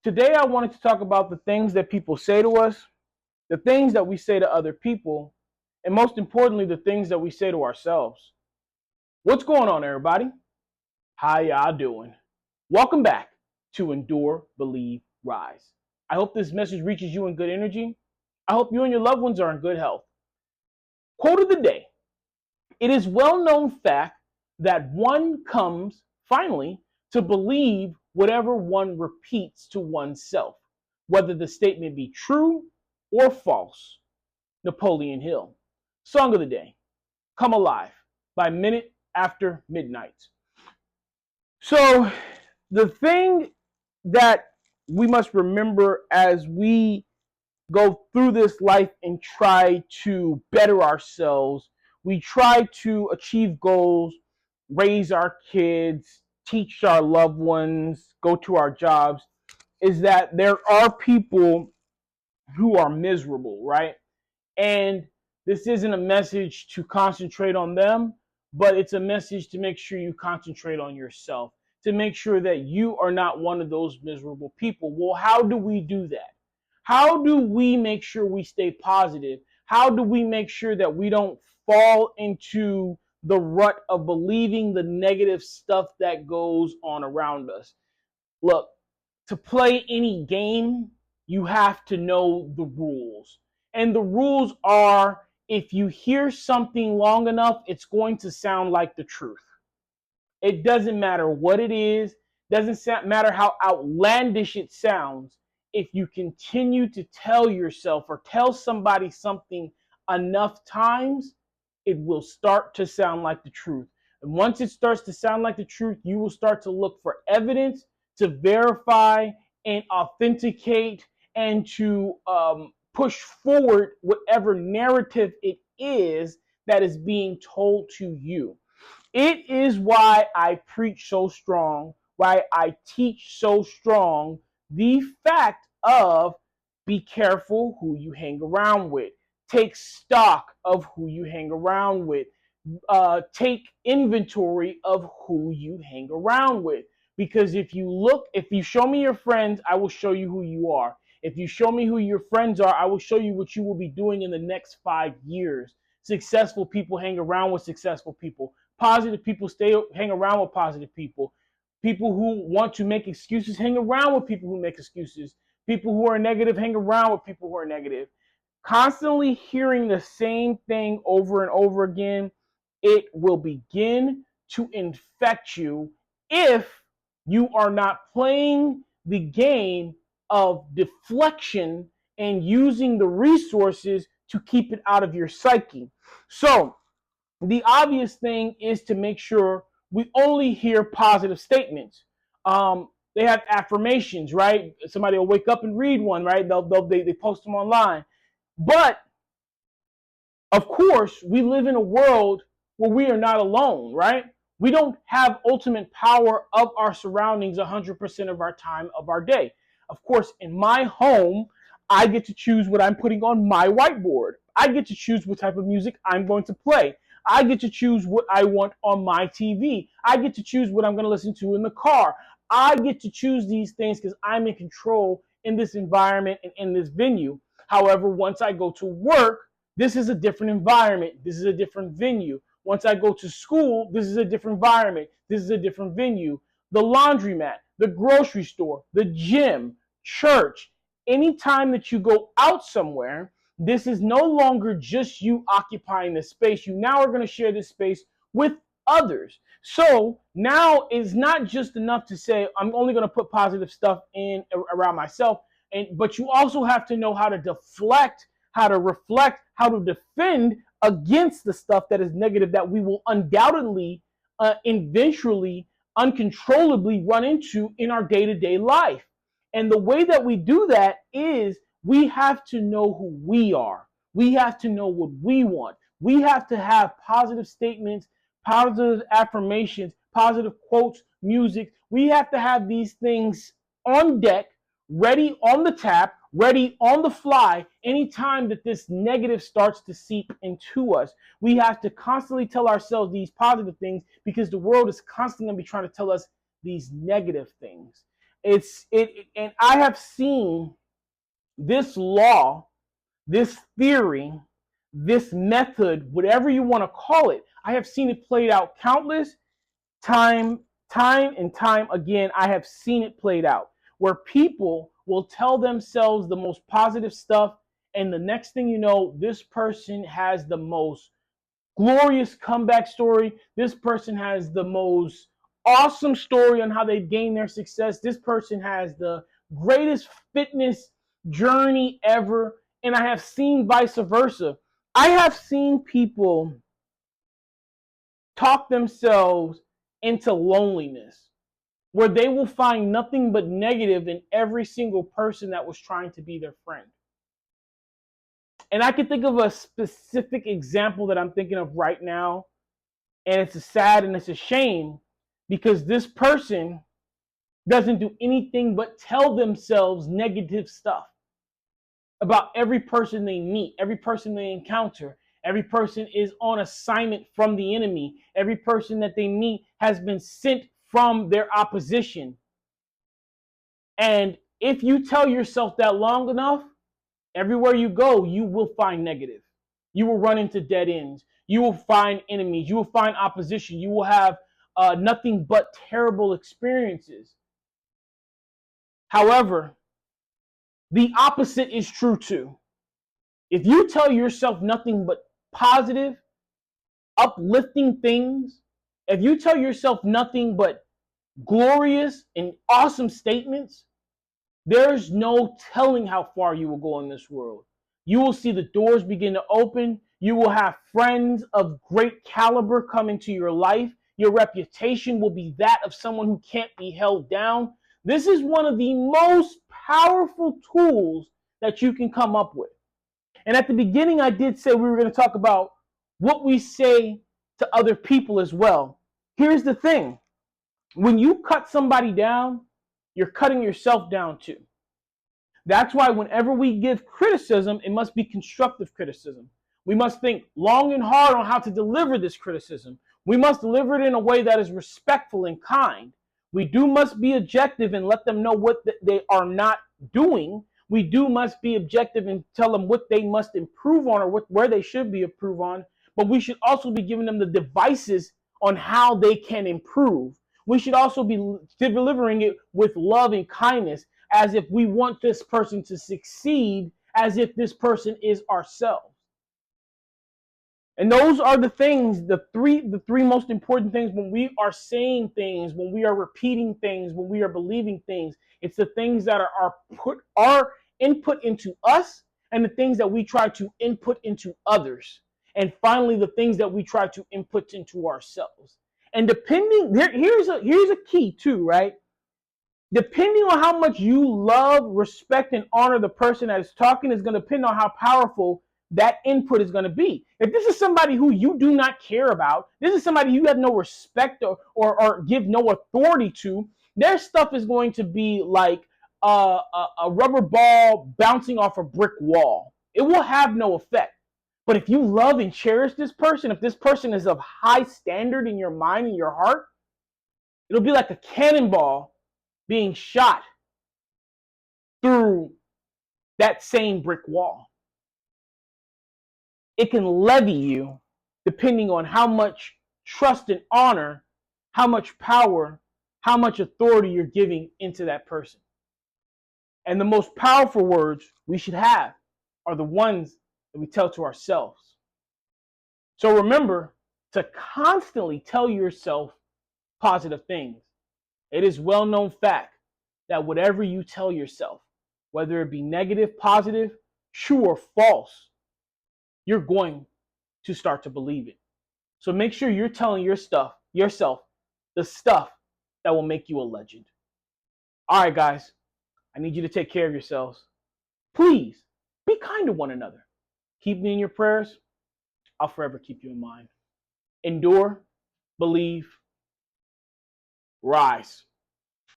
Today, I wanted to talk about the things that people say to us, the things that we say to other people, and most importantly, the things that we say to ourselves. What's going on, everybody? How y'all doing? Welcome back to Endure, Believe, Rise. I hope this message reaches you in good energy. I hope you and your loved ones are in good health. Quote of the day. It is well-known fact that one comes, finally, to believe whatever one repeats to oneself, whether the statement be true or false. Napoleon Hill. Song of the day, Come Alive by Minute After Midnight. So the thing that we must remember as we go through this life and try to better ourselves, we try to achieve goals, raise our kids, teach our loved ones, go to our jobs, is that there are people who are miserable, right? And this isn't a message to concentrate on them, but it's a message to make sure you concentrate on yourself, to make sure that you are not one of those miserable people. Well, how do we do that? How do we make sure we stay positive? How do we make sure that we don't fall into the rut of believing the negative stuff that goes on around us? Look, to play any game, you have to know the rules. And the rules are, if you hear something long enough, it's going to sound like the truth. It doesn't matter what it is, doesn't matter how outlandish it sounds. If you continue to tell yourself or tell somebody something enough times, it will start to sound like the truth. And once it starts to sound like the truth, you will start to look for evidence to verify and authenticate and to push forward whatever narrative it is that is being told to you. It is why I preach so strong, why I teach so strong the fact of be careful who you hang around with. Take stock of who you hang around with. Take inventory of who you hang around with. Because if you show me your friends, I will show you who you are. If you show me who your friends are, I will show you what you will be doing in the next 5 years. Successful people hang around with successful people. Positive people hang around with positive people. People who want to make excuses hang around with people who make excuses. People who are negative hang around with people who are negative. Constantly hearing the same thing over and over again, it will begin to infect you if you are not playing the game of deflection and using the resources to keep it out of your psyche. So, the obvious thing is to make sure we only hear positive statements. They have affirmations, right? Somebody will wake up and read one, right? They post them online. But of course, we live in a world where we are not alone, right? We don't have ultimate power of our surroundings 100% of our time of our day. Of course, in my home, I get to choose what I'm putting on my whiteboard. I get to choose what type of music I'm going to play. I get to choose what I want on my TV. I get to choose what I'm going to listen to in the car. I get to choose these things because I'm in control in this environment and in this venue. However, once I go to work, this is a different environment. This is a different venue. Once I go to school, this is a different environment. This is a different venue. The laundromat, the grocery store, the gym, church, anytime that you go out somewhere, this is no longer just you occupying the space. You now are going to share this space with others. So now it's not just enough to say, I'm only going to put positive stuff in around myself. But you also have to know how to deflect, how to reflect, how to defend against the stuff that is negative that we will undoubtedly, eventually, uncontrollably run into in our day-to-day life. And the way that we do that is we have to know who we are. We have to know what we want. We have to have positive statements, positive affirmations, positive quotes, music. We have to have these things on deck, ready on the tap, ready on the fly, anytime that this negative starts to seep into us. We have to constantly tell ourselves these positive things because the world is constantly going to be trying to tell us these negative things. And I have seen this law, this theory, this method, whatever you want to call it. I have seen it played out countless time and time again. I have seen it played out where people will tell themselves the most positive stuff, and the next thing you know, this person has the most glorious comeback story. This person has the most awesome story on how they gained their success. This person has the greatest fitness journey ever. And I have seen vice versa. I have seen people talk themselves into loneliness, where they will find nothing but negative in every single person that was trying to be their friend. And I can think of a specific example that I'm thinking of right now, and it's a sad and it's a shame because this person doesn't do anything but tell themselves negative stuff about every person they meet, every person they encounter. Every person is on assignment from the enemy. Every person that they meet has been sent from their opposition. And if you tell yourself that long enough, everywhere you go, you will find negative. You will run into dead ends. You will find enemies. You will find opposition. You will have nothing but terrible experiences. However, the opposite is true too. If you tell yourself nothing but positive, uplifting things, if you tell yourself nothing but glorious and awesome statements, there's no telling how far you will go in this world. You will see the doors begin to open. You will have friends of great caliber come into your life. Your reputation will be that of someone who can't be held down. This is one of the most powerful tools that you can come up with. And at the beginning, I did say we were going to talk about what we say to other people as well. Here's the thing. When you cut somebody down, you're cutting yourself down too. That's why whenever we give criticism, it must be constructive criticism. We must think long and hard on how to deliver this criticism. We must deliver it in a way that is respectful and kind. We must be objective and let them know what they are not doing. We must be objective and tell them what they must improve on or where they should be improved on. But we should also be giving them the devices on how they can improve. We should also be delivering it with love and kindness, as if we want this person to succeed, as if this person is ourselves. And those are the things, the three most important things when we are saying things, when we are repeating things, when we are believing things. It's the things that are input into us, and the things that we try to input into others. And finally, the things that we try to input into ourselves. And here's a key too, right? Depending on how much you love, respect, and honor the person that is talking is going to depend on how powerful that input is going to be. If this is somebody who you do not care about, this is somebody you have no respect or give no authority to, their stuff is going to be like a rubber ball bouncing off a brick wall. It will have no effect. But if you love and cherish this person, if this person is of high standard in your mind and your heart, it'll be like a cannonball being shot through that same brick wall. It can levy you depending on how much trust and honor, how much power, how much authority you're giving into that person. And the most powerful words we should have are the ones that we tell to ourselves. So remember to constantly tell yourself positive things. It is well-known fact that whatever you tell yourself, whether it be negative, positive, true, or false, you're going to start to believe it. So make sure you're telling yourself the stuff that will make you a legend. All right, guys, I need you to take care of yourselves. Please be kind to one another. Keep me in your prayers. I'll forever keep you in mind. Endure, believe, rise.